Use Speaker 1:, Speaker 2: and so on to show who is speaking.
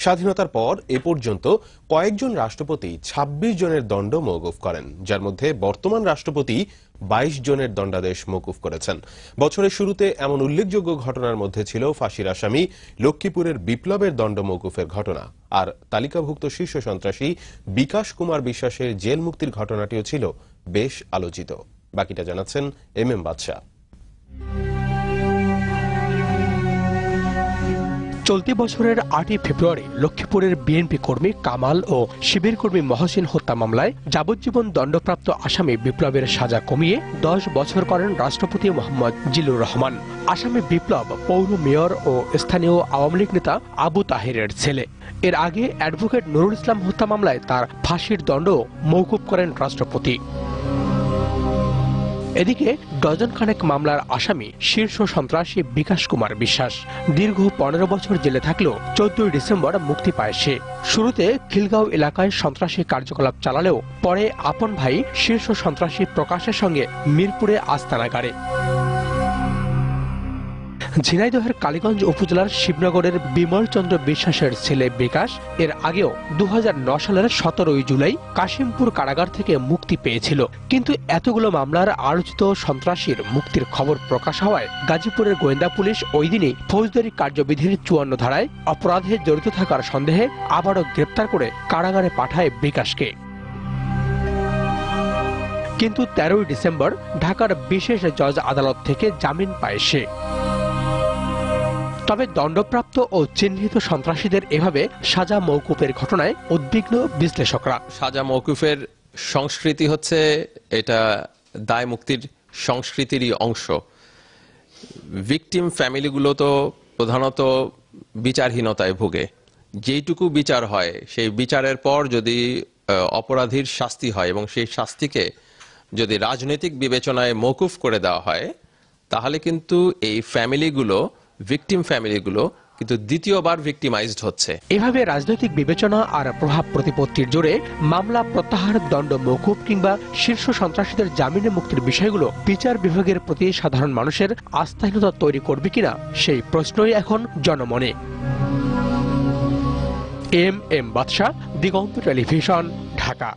Speaker 1: স্বাধীনতার পর এ পর্যন্ত কয়েকজন রাষ্ট্রপতি ২৬ জনের দণ্ড মওকুফ করেন, যার মধ্যে বর্তমান রাষ্ট্রপতি ২২ জনের দণ্ডাদেশ মওকুফ করেছেন। বছরের শুরুতে এমন উল্লেখযোগ্য ঘটনার মধ্যে ছিল ফাঁসির আসামি লক্ষ্মীপুরের বিপ্লবের দণ্ড মওকুফের ঘটনা, আর তালিকাভুক্ত শীর্ষ সন্ত্রাসী বিকাশ কুমার বিশ্বাসের জেল মুক্তির ঘটনাটিও ছিল বেশ আলোচিত। বাকিটা জানাচ্ছেন এম বাদশা।
Speaker 2: চলতি বছরের ৮ই ফেব্রুয়ারি লক্ষ্মীপুরের বিএনপি কর্মী কামাল ও শিবির কর্মী মহসিন হত্যা মামলায় যাবজ্জীবন দণ্ডপ্রাপ্ত আসামি বিপ্লবের সাজা কমিয়ে ১০ বছর করেন রাষ্ট্রপতি মোহাম্মদ জিল্লুর রহমান। আসামি বিপ্লব পৌর মেয়র ও স্থানীয় আওয়ামী লীগ নেতা আবু তাহেরের ছেলে। এর আগে অ্যাডভোকেট নুরুল ইসলাম হত্যা মামলায় তার ফাঁসির দণ্ড মওকুফ করেন রাষ্ট্রপতি। এদিকে ডজন খানেক মামলার আসামি শীর্ষ সন্ত্রাসী বিকাশ কুমার বিশ্বাস দীর্ঘ ১৫ বছর জেলে থাকলেও ১৪ ডিসেম্বর মুক্তি পায় সে। শুরুতে খিলগাঁও এলাকায় সন্ত্রাসী কার্যকলাপ চালালেও পরে আপন ভাই শীর্ষ সন্ত্রাসী প্রকাশের সঙ্গে মিরপুরে আস্তানা গাড়ে। ঝিনাইদহের কালীগঞ্জ উপজেলার শিবনগরের বিমল চন্দ্র বিশ্বাসের ছেলে বিকাশ এর আগেও ২০০৯ সালের ১৭ জুলাই কাশিমপুর কারাগার থেকে মুক্তি পেয়েছিল। কিন্তু এতগুলো মামলার আলোচিত সন্ত্রাসীর মুক্তির খবর প্রকাশ হওয়ায় গাজীপুরের গোয়েন্দা পুলিশ ওই দিনই ফৌজদারি কার্যবিধির ৫৪ ধারায় অপরাধে জড়িত থাকার সন্দেহে আবারও গ্রেপ্তার করে কারাগারে পাঠায় বিকাশকে। কিন্তু ১৩ ডিসেম্বর ঢাকার বিশেষ জজ আদালত থেকে জামিন পায় সে। তবে দণ্ডপ্রাপ্ত ও চিহ্নিত সন্ত্রাসীদের এভাবে সাজা মওকুফের ঘটনায় উদ্বিগ্ন বিশ্লেষকরা।
Speaker 3: সাজা মওকুফের সংস্কৃতি হচ্ছে এটা দায় মুক্তির সংস্কৃতিরই অংশ। ভিকটিম ফ্যামিলিগুলো তো প্রধানত বিচারহীনতায় ভোগে। যেইটুকু বিচার হয় সেই বিচারের পর যদি অপরাধীর শাস্তি হয় এবং সেই শাস্তিকে যদি রাজনৈতিক বিবেচনায় মওকুফ করে দেওয়া হয়, তাহলে কিন্তু এই ফ্যামিলিগুলো ভিকটিম ফ্যামিলিগুলো কিন্তু দ্বিতীয়বার ভিকটিমাইজড হচ্ছে।
Speaker 2: এভাবে রাজনৈতিক বিবেচনা আর প্রভাব প্রতিপত্তির জোরে মামলা প্রত্যাহার, দণ্ড মওকুফ কিংবা শীর্ষ সন্ত্রাসীদের জামিনে মুক্তির বিষয়গুলো বিচার বিভাগের প্রতি সাধারণ মানুষের আস্থাহীনতা তৈরি করবে কিনা সেই প্রশ্নই এখন জনমনে। এম বাদশা, দিগন্ত টেলিভিশন, ঢাকা।